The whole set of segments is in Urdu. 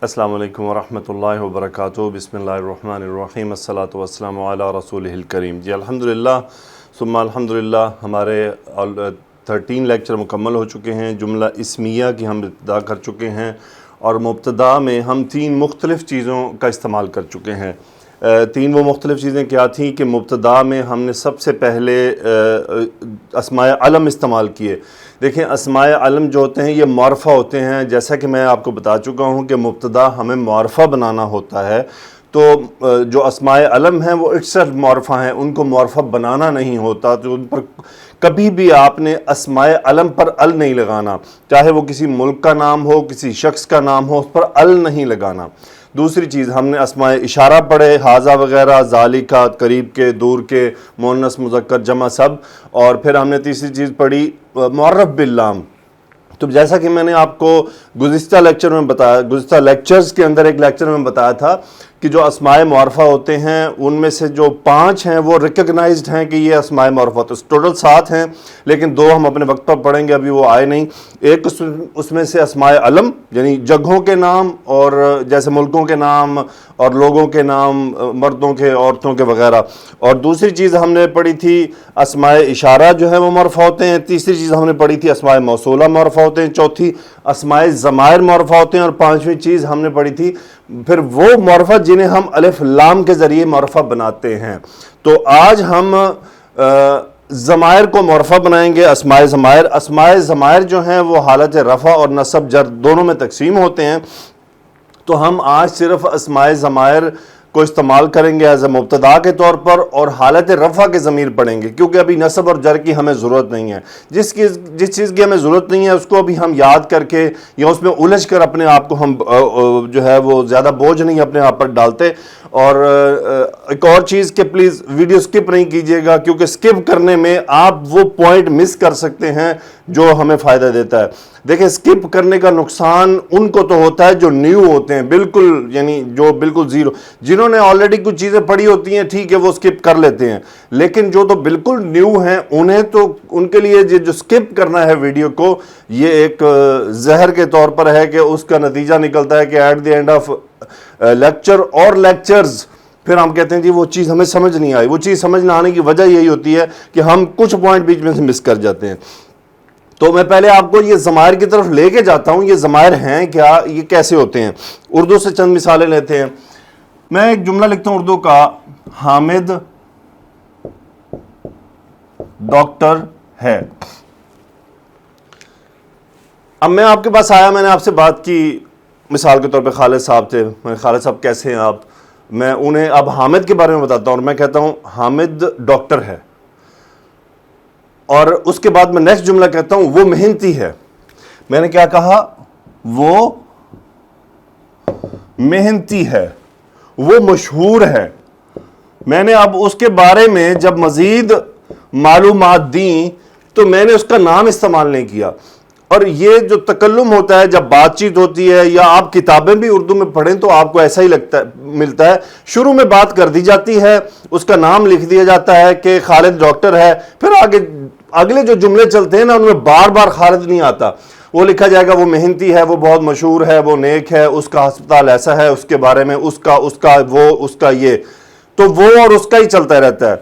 السلام علیکم ورحمۃ اللہ وبرکاتہ۔ بسم اللہ الرحمن الرحیم، الصلاۃ والسلام علی رسولہ الکریم۔ جی الحمدللہ ثم الحمدللہ، ہمارے 13 لیکچر مکمل ہو چکے ہیں۔ جملہ اسمیہ کی ہم ابتدا کر چکے ہیں اور مبتدا میں ہم 3 مختلف چیزوں کا استعمال کر چکے ہیں۔ 3 وہ مختلف چیزیں کیا تھیں کہ مبتدا میں ہم نے سب سے پہلے اسماء علم استعمال کیے۔ دیکھیں اسماء علم جو ہوتے ہیں یہ معرفہ ہوتے ہیں، جیسا کہ میں آپ کو بتا چکا ہوں کہ مبتدا ہمیں معرفہ بنانا ہوتا ہے، تو جو اسماء علم ہیں وہ اٹسلف معرفہ ہیں، ان کو معرفہ بنانا نہیں ہوتا، تو ان پر کبھی بھی آپ نے اسماء علم پر ال نہیں لگانا، چاہے وہ کسی ملک کا نام ہو، کسی شخص کا نام ہو، اس پر ال نہیں لگانا۔ دوسری چیز ہم نے اسماء اشارہ پڑھے، حاذا وغیرہ، ذالکا، قریب کے، دور کے، مؤنث مذکر جمع سب، اور پھر ہم نے تیسری چیز پڑھی معرف باللام۔ تو جیسا کہ میں نے آپ کو گزشتہ لیکچرز کے اندر ایک لیکچر میں بتایا تھا کہ جو اسماء معرفہ ہوتے ہیں ان میں سے جو 5 ہیں وہ ریکگنائزڈ ہیں کہ یہ اسماء معرفہ، تو ٹوٹل 7 ہیں، لیکن 2 ہم اپنے وقت پر پڑھیں گے، ابھی وہ آئے نہیں۔ ایک اس میں سے اسماء علم یعنی جگہوں کے نام، اور جیسے ملکوں کے نام اور لوگوں کے نام، مردوں کے، عورتوں کے وغیرہ، اور دوسری چیز ہم نے پڑھی تھی اسماء اشارہ جو ہے وہ معرفہ ہوتے ہیں، تیسری چیز ہم نے پڑھی تھی اسماء موصولہ معرفہ ہوتے ہیں، چوتھی اسماء ضمائر معرفہ ہوتے ہیں، اور 5ویں چیز ہم نے پڑھی تھی پھر وہ معرفہ جنہیں ہم الف لام کے ذریعے معرفہ بناتے ہیں۔ تو آج ہم ضمائر کو معرفہ بنائیں گے، اسماء ضمائر۔ اسماء ضمائر جو ہیں وہ حالت رفع اور نصب جر دونوں میں تقسیم ہوتے ہیں، تو ہم آج صرف اسماء ضمائر کو استعمال کریں گے ایز اے مبتدا کے طور پر، اور حالت رفع کے ضمیر پڑھیں گے، کیونکہ ابھی نصب اور جر کی ہمیں ضرورت نہیں ہے۔ جس چیز کی ہمیں ضرورت نہیں ہے اس کو ابھی ہم یاد کر کے یا اس میں الجھ کر اپنے آپ کو ہم جو ہے وہ زیادہ بوجھ نہیں اپنے آپ پر ڈالتے۔ اور ایک اور چیز کہ پلیز ویڈیو سکپ نہیں کیجیے گا، کیونکہ سکپ کرنے میں آپ وہ پوائنٹ مس کر سکتے ہیں جو ہمیں فائدہ دیتا ہے۔ دیکھیں سکپ کرنے کا نقصان ان کو تو ہوتا ہے جو نیو ہوتے ہیں، بالکل یعنی جو بالکل زیرو، جنہوں نے آلریڈی کچھ چیزیں پڑھی ہوتی ہیں ٹھیک ہے وہ سکپ کر لیتے ہیں، لیکن جو تو بالکل نیو ہیں انہیں تو ان کے لیے جو سکپ کرنا ہے ویڈیو کو، یہ ایک زہر کے طور پر ہے کہ اس کا نتیجہ نکلتا ہے کہ at the end of lecture اور لیکچرز پھر ہم کہتے ہیں جی وہ چیز ہمیں سمجھ نہیں آئی۔ وہ چیز سمجھ نہ آنے کی وجہ یہی ہوتی ہے کہ ہم کچھ پوائنٹ بیچ میں سے مس کر جاتے ہیں۔ تو میں پہلے آپ کو یہ ضمائر کی طرف لے کے جاتا ہوں، یہ ضمائر ہیں کیا، یہ کیسے ہوتے ہیں۔ اردو سے چند مثالیں لیتے ہیں۔ میں ایک جملہ لکھتا ہوں اردو کا، حامد ڈاکٹر ہے۔ اب میں آپ کے پاس آیا، میں نے آپ سے بات کی، مثال کے طور پہ خالد صاحب تھے، میں خالد صاحب کیسے ہیں آپ، میں انہیں اب حامد کے بارے میں بتاتا ہوں، اور میں کہتا ہوں حامد ڈاکٹر ہے، اور اس کے بعد میں نیکسٹ جملہ کہتا ہوں وہ محنتی ہے۔ میں نے کیا کہا، وہ محنتی ہے، وہ مشہور ہے۔ میں نے اب اس کے بارے میں جب مزید معلومات دیں تو میں نے اس کا نام استعمال نہیں کیا۔ اور یہ جو تکلم ہوتا ہے جب بات چیت ہوتی ہے، یا آپ کتابیں بھی اردو میں پڑھیں تو آپ کو ایسا ہی ملتا ہے، شروع میں بات کر دی جاتی ہے، اس کا نام لکھ دیا جاتا ہے کہ خالد ڈاکٹر ہے، پھر اگلے جو جملے چلتے ہیں نا ان میں بار بار خالد نہیں آتا، وہ لکھا جائے گا وہ محنتی ہے، وہ بہت مشہور ہے، وہ نیک ہے، اس کا ہسپتال ایسا ہے، اس کے بارے میں اس کا یہ، تو وہ اور اس کا ہی چلتا رہتا ہے۔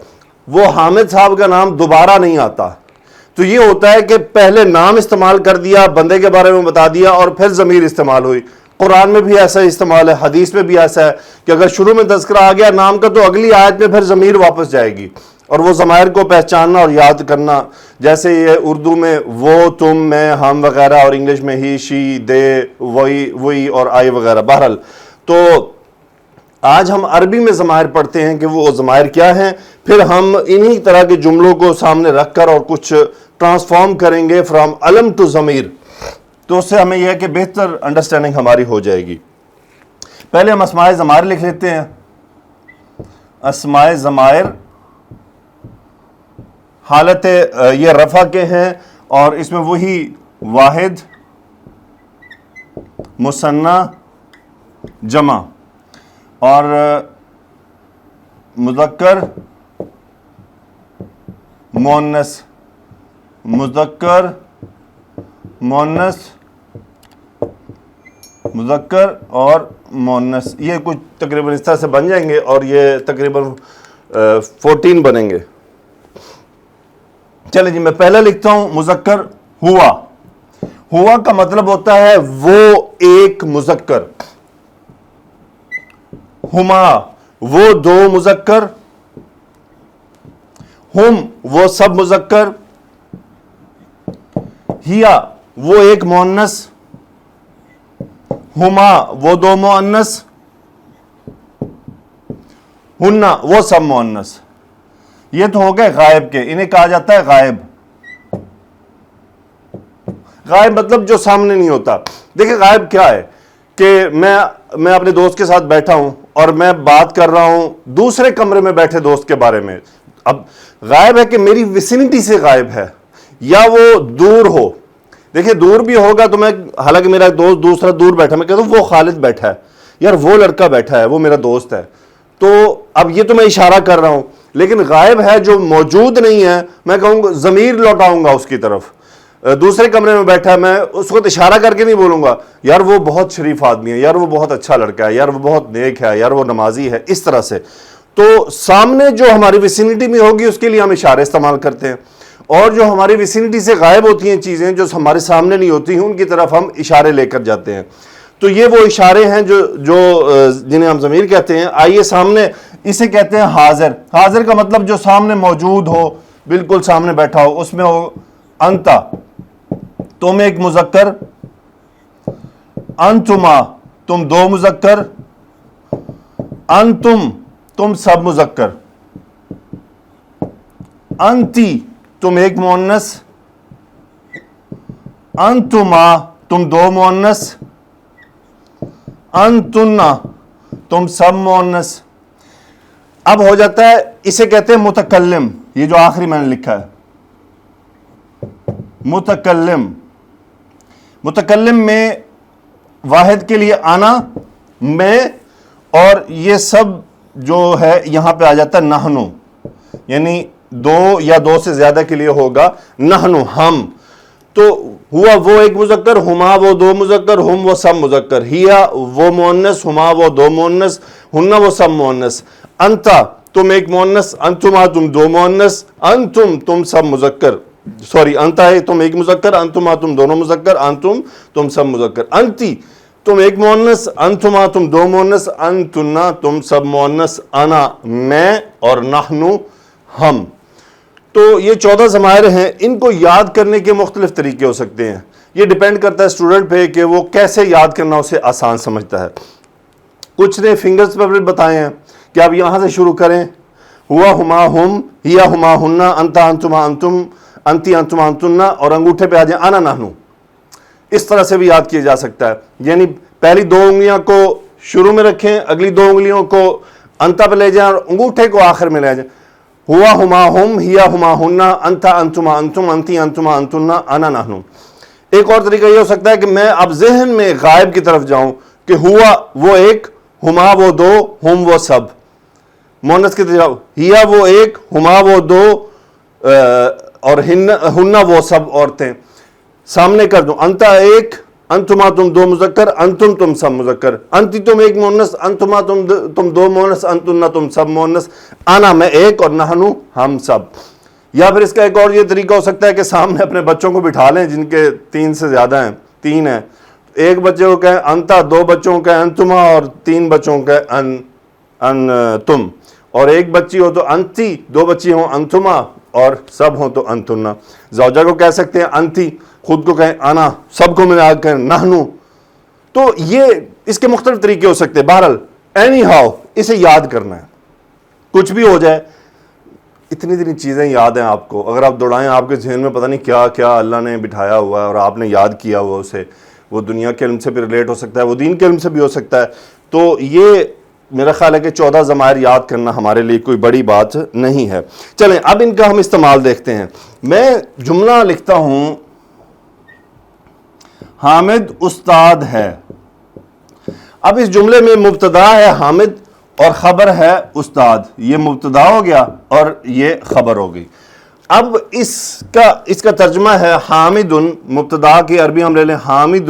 وہ حامد صاحب کا نام دوبارہ نہیں آتا۔ تو یہ ہوتا ہے کہ پہلے نام استعمال کر دیا، بندے کے بارے میں بتا دیا، اور پھر ضمیر استعمال ہوئی۔ قرآن میں بھی ایسا استعمال ہے، حدیث میں بھی ایسا ہے کہ اگر شروع میں تذکرہ آ گیا نام کا تو اگلی آیت میں پھر ضمیر واپس جائے گی، اور وہ ضمائر کو پہچاننا اور یاد کرنا، جیسے یہ اردو میں وہ، تم، میں، ہم وغیرہ، اور انگلش میں ہی، شی، دے، وہی اور آئی وغیرہ۔ بہرحال تو آج ہم عربی میں ضمائر پڑھتے ہیں کہ وہ ضمائر کیا ہیں، پھر ہم انہی طرح کے جملوں کو سامنے رکھ کر اور کچھ ٹرانسفارم کریں گے فرام علم ٹو ضمیر، تو اس سے ہمیں یہ ہے کہ بہتر انڈرسٹینڈنگ ہماری ہو جائے گی۔ پہلے ہم اسماء ضمائر لکھ لیتے ہیں۔ اسماء ضمائر حالت یہ رفع کے ہیں، اور اس میں وہی واحد، مثنی، جمع، اور مذکر، مؤنث، مذکر، مؤنث، مذکر اور مؤنث، یہ کچھ تقریباً اس طرح سے بن جائیں گے اور یہ تقریباً 14 بنیں گے. چلیں جی میں پہلے لکھتا ہوں مذکر ہوا. ہوا کا مطلب ہوتا ہے وہ ایک مذکر. ہما وہ دو مذکر. ہم وہ سب مذکر. ہیا وہ ایک مؤنث. ہما وہ دو مؤنث. ہننا وہ سب مؤنث. یہ تو ہو گئے غائب کے، انہیں کہا جاتا ہے غائب. غائب مطلب جو سامنے نہیں ہوتا. دیکھیں غائب کیا ہے کہ میں اپنے دوست کے ساتھ بیٹھا ہوں اور میں بات کر رہا ہوں دوسرے کمرے میں بیٹھے دوست کے بارے میں. اب غائب ہے کہ میری ویسینٹی سے غائب ہے یا وہ دور ہو. دیکھیں دور بھی ہوگا تو میں، حالانکہ میرا دوست دوسرا دور بیٹھا، میں کہتا ہوں وہ خالد بیٹھا ہے، یار وہ لڑکا بیٹھا ہے، وہ میرا دوست ہے. تو اب یہ تو میں اشارہ کر رہا ہوں، لیکن غائب ہے جو موجود نہیں ہے، میں کہوں گا ضمیر لوٹاؤں گا اس کی طرف. دوسرے کمرے میں بیٹھا ہے، میں اس وقت اشارہ کر کے نہیں بولوں گا یار وہ بہت شریف آدمی ہے، یار وہ بہت اچھا لڑکا ہے، یار وہ بہت نیک ہے، یار وہ نمازی ہے، اس طرح سے. تو سامنے جو ہماری ویسینٹی میں ہوگی اس کے لیے ہم اشارے استعمال کرتے ہیں، اور جو ہماری ویسینٹی سے غائب ہوتی ہیں چیزیں جو ہمارے سامنے نہیں ہوتی ہیں ان کی طرف ہم اشارے لے کر جاتے ہیں. تو یہ وہ اشارے ہیں جو جنہیں ہم ضمیر کہتے ہیں. آئیے سامنے، اسے کہتے ہیں حاضر. حاضر کا مطلب جو سامنے موجود ہو، بالکل سامنے بیٹھا ہو. اس میں ہو انتا تم ایک مذکر، انتما تم دو مذکر، انتم تم سب مذکر، انتی تم ایک مؤنث، انتما تم دو مؤنث، انتنا تم سب مؤنث. اب ہو جاتا ہے، اسے کہتے ہیں متکلم. یہ جو آخری میں نے لکھا ہے متکلم. متکلم میں واحد کے لیے آنا، میں، اور یہ سب جو ہے یہاں پہ آ جاتا ہے نحنو، یعنی دو یا دو سے زیادہ کے لیے ہوگا نحنو ہم. تو ہوا وہ ایک مذکر، ہما وہ دو مذکر، ہم وہ سب مذکر، ہیا وہ مؤنث، ہما وہ دو مؤنث، ہننا وہ سب مؤنث، انتا تم ایک مؤنث، انتما تم دو مؤنث، انتم تم سب مذکر، سوری انتا ہے تم ایک مذکر، انتما تم دونوں مذکر، انتم تم سب مذکر، انتی تم ایک مؤنث، انتما تم دو مؤنث، انتنا تم سب مؤنث، انا میں، اور نحنو ہم. تو یہ 14 ضمائر ہیں. ان کو یاد کرنے کے مختلف طریقے ہو سکتے ہیں. یہ ڈیپینڈ کرتا ہے اسٹوڈنٹ پہ کہ وہ کیسے یاد کرنا اسے آسان سمجھتا ہے. کچھ نے فنگرز پہ بتائے ہیں کہ آپ یہاں سے شروع کریں، ہوا ہما ہم، ہیا ہما ہننا، انتا انتما انتم، انتی انتما انتنا، اور انگوٹھے پہ آ جائیں انا نحنو. اس طرح سے بھی یاد کیا جا سکتا ہے. یعنی پہلی دو انگلیاں کو شروع میں رکھیں، اگلی دو انگلیوں کو انتا پہ لے جائیں اور انگوٹھے کو آخر میں لے جائیں. ہوا ہما ہم، ہیا ہما ہننا، انتا انتما انتم، انتی انتما انتنا، انا نحنو. ایک اور طریقہ یہ ہو سکتا ہے کہ میں اب ذہن میں غائب کی طرف جاؤں کہ ہوا وہ ایک، ہما وہ دو، ہم وہ سب. مؤنث کی طرف ہیا وہ ایک، ہما وہ دو، اور ہننا وہ سب عورتیں. سامنے کر دوں، انتا ایک، انتما تم دو مذکر، انتم تم سب مذکر، انتی تم ایک مؤنث، انتما تم دو مؤنث، انتنا تم سب مؤنث، انا میں ایک، اور نحنو ہم سب. یا پھر اس کا ایک اور یہ طریقہ ہو سکتا ہے کہ سامنے اپنے بچوں کو بٹھا لیں جن کے 3 سے زیادہ ہیں، 3 ہیں. ایک بچے کو کہیں انتا، دو بچوں کو کہیں انتما، اور 3 بچوں کو کہیں انتم. اور ایک بچی ہو تو انتی، دو بچی ہوں انتما، اور سب ہوں تو انتنا. زوجہ کو کہہ سکتے ہیں انتی، خود کو کہیں انا، سب کو ملا کر نحنو. تو یہ اس کے مختلف طریقے ہو سکتے ہیں. بہرحال اینی ہاؤ اسے یاد کرنا ہے، کچھ بھی ہو جائے. اتنی چیزیں یاد ہیں آپ کو، اگر آپ دوڑائیں آپ کے ذہن میں پتہ نہیں کیا کیا اللہ نے بٹھایا ہوا ہے اور آپ نے یاد کیا ہوا اسے. وہ دنیا کے علم سے بھی ریلیٹ ہو سکتا ہے، وہ دین کے علم سے بھی ہو سکتا ہے. تو یہ میرا خیال ہے کہ 14 ضمائر یاد کرنا ہمارے لیے کوئی بڑی بات نہیں ہے. چلیں اب ان کا ہم استعمال دیکھتے ہیں. میں جملہ لکھتا ہوں حامد استاد ہے. اب اس جملے میں مبتدا ہے حامد اور خبر ہے استاد. یہ مبتدا ہو گیا اور یہ خبر ہو گئی. اب اس کا ترجمہ ہے حامد. مبتدا کی عربی ہم لے لیں حامد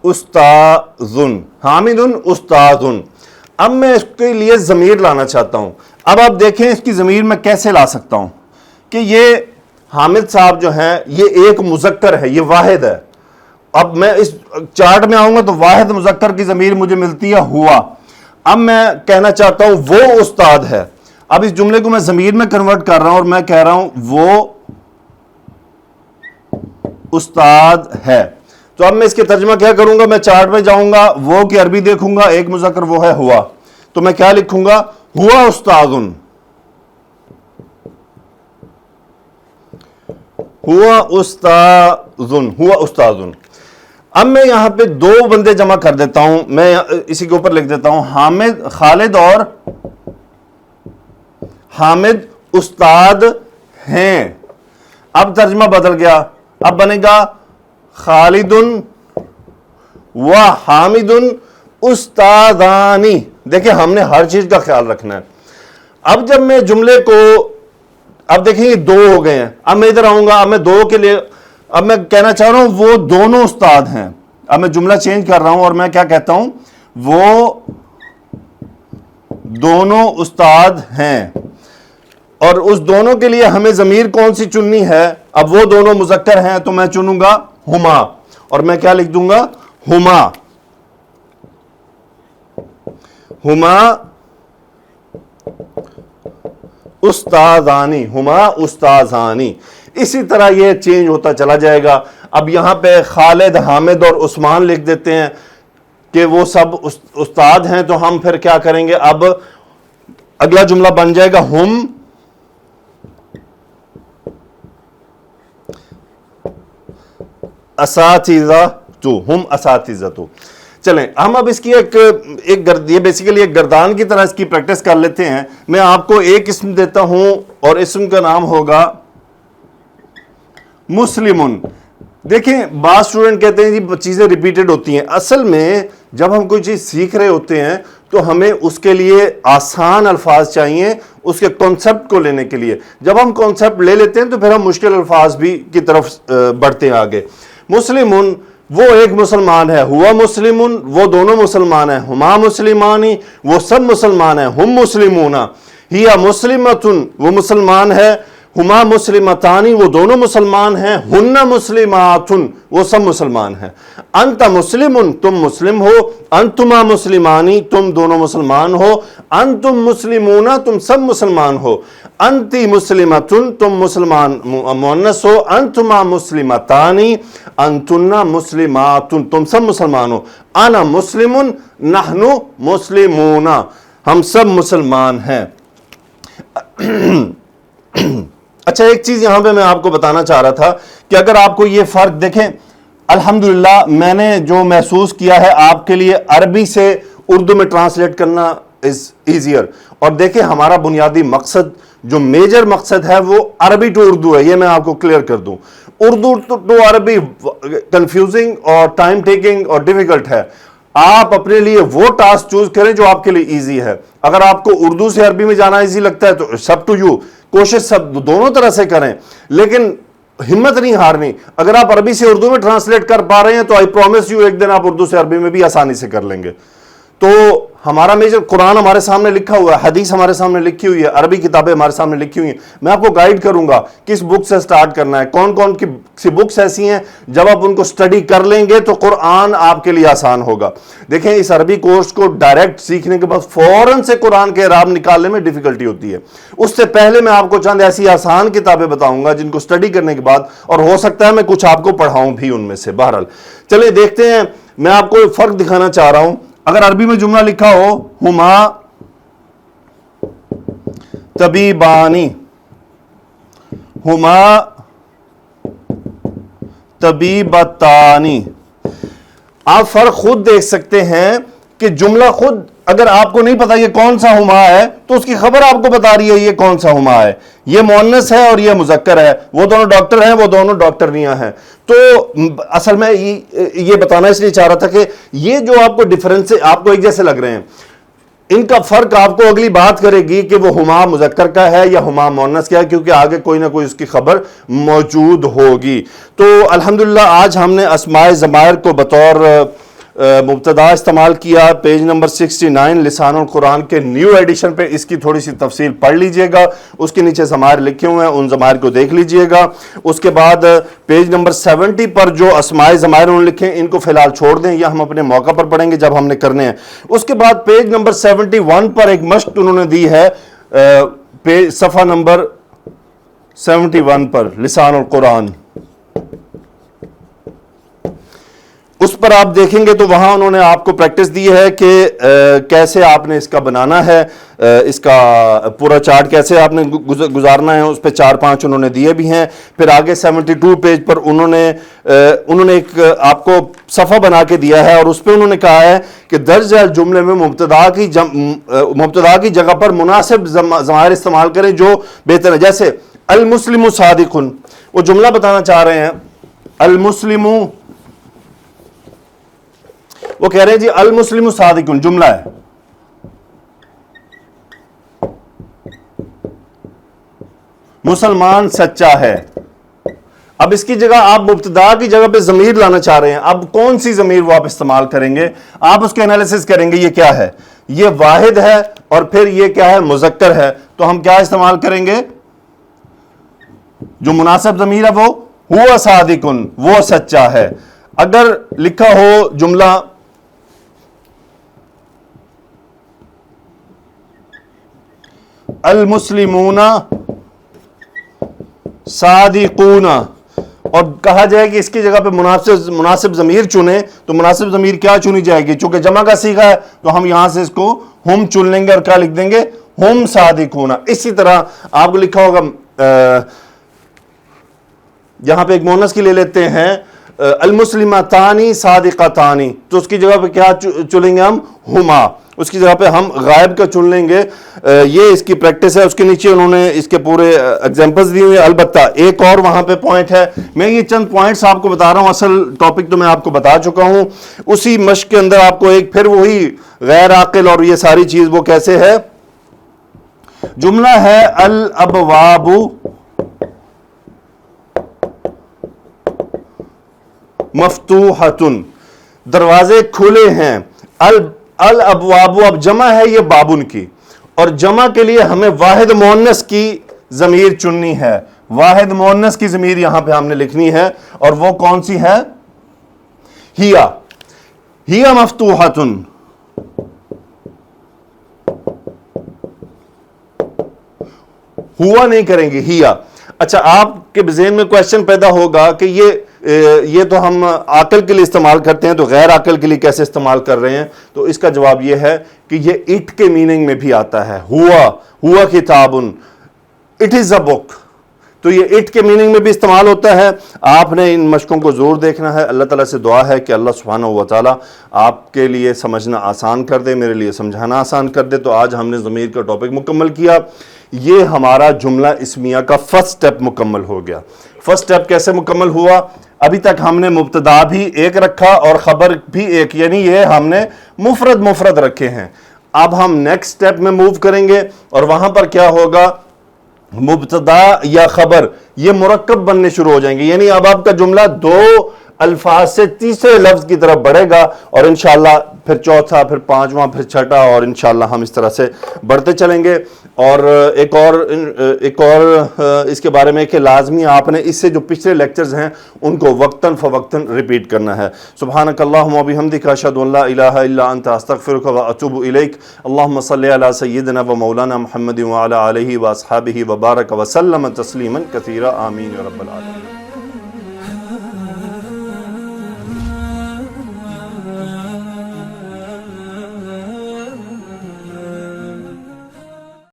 استاذن، حامدن استاذن. اب میں اس کے لیے ضمیر لانا چاہتا ہوں. اب آپ دیکھیں اس کی ضمیر میں کیسے لا سکتا ہوں کہ یہ حامد صاحب جو ہیں یہ ایک مذکر ہے، یہ واحد ہے. اب میں اس چارٹ میں آؤں گا تو واحد مذکر کی ضمیر مجھے ملتی ہے ہوا. اب میں کہنا چاہتا ہوں وہ استاد ہے. اب اس جملے کو میں ضمیر میں کنورٹ کر رہا ہوں اور میں کہہ رہا ہوں وہ استاد ہے. تو اب میں اس کے ترجمہ کیا کروں گا؟ میں چارٹ میں جاؤں گا، وہ کی عربی دیکھوں گا، ایک مذکر وہ ہے ہوا، تو میں کیا لکھوں گا؟ ہوا استاذن، ہوا استاذن، ہوا استاذن. اب میں یہاں پہ دو بندے جمع کر دیتا ہوں، میں اسی کے اوپر لکھ دیتا ہوں حامد، خالد اور حامد استاد ہیں. اب ترجمہ بدل گیا، اب بنے گا خالد و حامد استادانی. دیکھیں ہم نے ہر چیز کا خیال رکھنا ہے. اب جب میں جملے کو، اب دیکھیں یہ دو ہو گئے ہیں، اب میں ادھر آؤں گا، اب میں دو کے لیے اب میں کہنا چاہ رہا ہوں وہ دونوں استاد ہیں. اب میں جملہ چینج کر رہا ہوں اور میں کیا کہتا ہوں؟ وہ دونوں استاد ہیں. اور اس دونوں کے لیے ہمیں ضمیر کون سی چننی ہے؟ اب وہ دونوں مذکر ہیں تو میں چنوں گا ہما، اور میں کیا لکھ دوں گا؟ ہما، ہما استاذانی، ہما استاذانی. اسی طرح یہ چینج ہوتا چلا جائے گا. اب یہاں پہ خالد، حامد اور عثمان لکھ دیتے ہیں کہ وہ سب استاد ہیں، تو ہم پھر کیا کریں گے؟ اب اگلا جملہ بن جائے گا ہم اساتذہ تو، ہم اساتذہ تو. چلیں ہم اب اس کی یہ بیسیکلی ایک گردان کی طرح اس کی پریکٹس کر لیتے ہیں. میں آپ کو ایک اسم دیتا ہوں اور اسم کا نام ہوگا مسلمن. دیکھیں بعض اسٹوڈنٹ کہتے ہیں جی چیزیں ریپیٹڈ ہوتی ہیں. اصل میں جب ہم کوئی چیز سیکھ رہے ہوتے ہیں تو ہمیں اس کے لیے آسان الفاظ چاہیے اس کے کانسیپٹ کو لینے کے لیے. جب ہم کانسیپٹ لے لیتے ہیں تو پھر ہم مشکل الفاظ بھی کی طرف بڑھتے ہیں آگے. مسلمن وہ ایک مسلمان ہے، ہوا مسلمن وہ دونوں مسلمان ہیں، ہما مسلمانی وہ سب مسلمان ہیں، ہم مسلمون، ہیا مسلمتن وہ مسلمان ہے، ہما مسلمتانی وہ دونوں مسلمان ہیں، ہن مسلماتن وہ سب مسلمان ہیں، انت مسلمن تم مسلم ہو، انتما مسلمانی تم دونوں مسلمان ہو، انتم مسلمون تم سب مسلمان ہو، انتی مسلمتن تم مسلمان مؤنث ہو، انتما مسلمتانی انتنا مسلماتن تم سب مسلمان ہو، انا مسلمن نحن مسلمون ہم سب مسلمان ہیں. اچھا ایک چیز یہاں پہ میں آپ کو بتانا چاہ رہا تھا کہ اگر آپ کو یہ فرق دیکھیں، الحمدللہ میں نے جو محسوس کیا ہے آپ کے لیے عربی سے اردو میں ٹرانسلیٹ کرنا از ایزیئر. اور دیکھیں ہمارا بنیادی مقصد جو میجر مقصد ہے وہ عربی ٹو اردو ہے، یہ میں آپ کو کلیئر کر دوں. اردو ٹو عربی کنفیوزنگ اور ٹائم ٹیکنگ اور ڈیفیکلٹ ہے. آپ اپنے لیے وہ ٹاسک چوز کریں جو آپ کے لیے ایزی ہے. اگر آپ کو اردو سے عربی میں جانا ایزی لگتا ہے تو سب ٹو یو، کوشش سب دونوں طرح سے کریں، لیکن ہمت نہیں ہارنی. اگر آپ عربی سے اردو میں ٹرانسلیٹ کر پا رہے ہیں تو آئی پرومس یو ایک دن آپ اردو سے عربی میں بھی آسانی سے کر لیں گے. تو ہمارا میجر قرآن ہمارے سامنے لکھا ہوا ہے، حدیث ہمارے سامنے لکھی ہوئی ہے، عربی کتابیں ہمارے سامنے لکھی ہوئی ہیں. میں آپ کو گائیڈ کروں گا کس بک سے سٹارٹ کرنا ہے. کون کون سی بکس ایسی ہیں جب آپ ان کو سٹڈی کر لیں گے تو قرآن آپ کے لیے آسان ہوگا. دیکھیں اس عربی کورس کو ڈائریکٹ سیکھنے کے بعد فوراً سے قرآن کے اعراب نکالنے میں ڈیفیکلٹی ہوتی ہے. اس سے پہلے میں آپ کو چند ایسی آسان کتابیں بتاؤں گا جن کو سٹڈی کرنے کے بعد، اور ہو سکتا ہے میں کچھ آپ کو پڑھاؤں بھی ان میں سے. بہرحال چلیں دیکھتے ہیں. میں آپ کو فرق دکھانا چاہ رہا ہوں. اگر عربی میں جملہ لکھا ہو ہما طبیبانی، ہما طبیبتانی، آپ فرق خود دیکھ سکتے ہیں کہ جملہ خود اگر آپ کو نہیں پتا یہ کون سا ہما ہے تو اس کی خبر آپ کو بتا رہی ہے یہ کون سا ہما ہے. یہ مؤنث ہے اور یہ مذکر ہے، وہ دونوں ڈاکٹر ہیں وہ دونوں ڈاکٹرنیاں ہیں. تو اصل میں یہ بتانا اس لیے چاہ رہا تھا کہ یہ جو آپ کو ڈفرینس آپ کو ایک جیسے لگ رہے ہیں. ان کا فرق آپ کو اگلی بات کرے گی کہ وہ ہما مذکر کا ہے یا ہما مؤنث کا ہے، کیونکہ آگے کوئی نہ کوئی اس کی خبر موجود ہوگی۔ تو الحمدللہ آج ہم نے اسماء ضمائر کو بطور مبتدا استعمال کیا۔ پیج نمبر 69 لسان القرآن کے نیو ایڈیشن پہ اس کی تھوڑی سی تفصیل پڑھ لیجئے گا، اس کے نیچے ضمائر لکھے ہوئے ہیں، ان ضمائر کو دیکھ لیجئے گا۔ اس کے بعد پیج نمبر 70 پر جو اسماء ضمائر انہوں نے لکھے ہیں ان کو فی الحال چھوڑ دیں، یا ہم اپنے موقع پر پڑھیں گے جب ہم نے کرنے ہیں۔ اس کے بعد پیج نمبر 71 پر ایک مشق انہوں نے دی ہے، صفحہ نمبر 71 پر لسان القرآن، اس پر آپ دیکھیں گے تو وہاں انہوں نے آپ کو پریکٹس دی ہے کہ کیسے آپ نے اس کا بنانا ہے، اس کا پورا چارٹ کیسے آپ نے گزارنا ہے، اس پہ 4-5 انہوں نے دیے بھی ہیں۔ پھر آگے 72 پیج پر انہوں نے ایک آپ کو صفحہ بنا کے دیا ہے، اور اس پہ انہوں نے کہا ہے کہ درج جملے میں مبتدا کی جگہ پر مناسب ضمائر استعمال کریں جو بہتر ہے۔ جیسے المسلم صادق، وہ جملہ بتانا چاہ رہے ہیں، المسلم، وہ کہہ رہے ہیں جی المسلم صادق جملہ ہے، مسلمان سچا ہے۔ اب اس کی جگہ آپ مبتدا کی جگہ پہ ضمیر لانا چاہ رہے ہیں، اب کون سی ضمیر وہ آپ استعمال کریں گے؟ آپ اس کے انالیسس کریں گے، یہ کیا ہے، یہ واحد ہے اور پھر یہ کیا ہے، مذکر ہے، تو ہم کیا استعمال کریں گے؟ جو مناسب ضمیر ہے وہ ہوا صادق، وہ سچا ہے۔ اگر لکھا ہو جملہ المسلمون صادقون، اور کہا جائے کہ اس کی جگہ پہ مناسب ضمیر چنیں، تو مناسب ضمیر کیا چنی جائے گی؟ چونکہ جمع کا صیغہ ہے تو ہم یہاں سے اس کو ہم چن لیں گے اور کیا لکھ دیں گے؟ ہم صادقون۔ اسی طرح آپ کو لکھا ہوگا، یہاں پہ ایک مؤنث کی لے لیتے ہیں، المسلمتانی صادقتانی، تو اس کی جگہ پہ کیا چنیں گے ہم؟ ہما۔ اس کی جگہ پہ ہم غائب کا چن لیں گے۔ یہ اس کی پریکٹس ہے۔ اس کے نیچے انہوں نے اس کے پورے ایگزامپلز دیے ہوئے۔ البتہ ایک اور وہاں پہ پوائنٹ ہے، میں یہ چند پوائنٹس آپ کو بتا رہا ہوں، اصل ٹاپک تو میں آپ کو بتا چکا ہوں۔ اسی مشق کے اندر آپ کو ایک پھر وہی غیر عاقل اور یہ ساری چیز وہ کیسے ہے، جملہ ہے الابواب مفتوحۃ، دروازے کھلے ہیں۔ الابواب، اب جمع ہے یہ بابن کی، اور جمع کے لیے ہمیں واحد مؤنث کی ضمیر چننی ہے، واحد مؤنث کی ضمیر یہاں پہ ہم نے لکھنی ہے، اور وہ کون سی ہے؟ ہی مفتوحۃ، ہوا نہیں کریں گے، ہیا۔ اچھا، آپ کے ذہن میں کوشچن پیدا ہوگا کہ یہ تو ہم عاقل کے لیے استعمال کرتے ہیں، تو غیر عاقل کے لیے کیسے استعمال کر رہے ہیں؟ تو اس کا جواب یہ ہے کہ یہ اٹ کے میننگ میں بھی آتا ہے، ہوا کتابن، اٹ از اے بک، تو یہ اٹ کے میننگ میں بھی استعمال ہوتا ہے۔ آپ نے ان مشقوں کو ضرور دیکھنا ہے۔ اللہ تعالیٰ سے دعا ہے کہ اللہ سبحانہ و تعالیٰ آپ کے لیے سمجھنا آسان کر دے، میرے لیے سمجھانا آسان کر دے۔ تو آج ہم نے ضمیر کا ٹاپک مکمل کیا۔ یہ ہمارا جملہ اسمیہ کا فرسٹ سٹیپ مکمل ہو گیا۔ فرسٹ سٹیپ کیسے مکمل ہوا؟ ابھی تک ہم نے مبتدا بھی ایک رکھا اور خبر بھی ایک، یعنی یہ ہم نے مفرد رکھے ہیں۔ اب ہم نیکسٹ سٹیپ میں موو کریں گے، اور وہاں پر کیا ہوگا؟ مبتدا یا خبر یہ مرکب بننے شروع ہو جائیں گے، یعنی اب آپ کا جملہ 2 الفاظ سے تیسرے لفظ کی طرف بڑھے گا، اور انشاءاللہ پھر چوتھا، پھر پانچواں، پھر چھٹا، اور انشاءاللہ ہم اس طرح سے بڑھتے چلیں گے۔ اور ایک اور اس کے بارے میں کہ لازمی آپ نے اس سے جو پچھلے لیکچرز ہیں ان کو وقتاً فوقتاً ریپیٹ کرنا ہے۔ سبحانک اللہم و بحمدک، اشہد ان لا الہ الا انت، استغفرک و اتوب الیک۔ اللہم صلی علی سیدنا و مولانا محمد وعلی آلہ و اصحابہ وبارک وسلم تسلیما کثیرا، آمین یا رب العالمین۔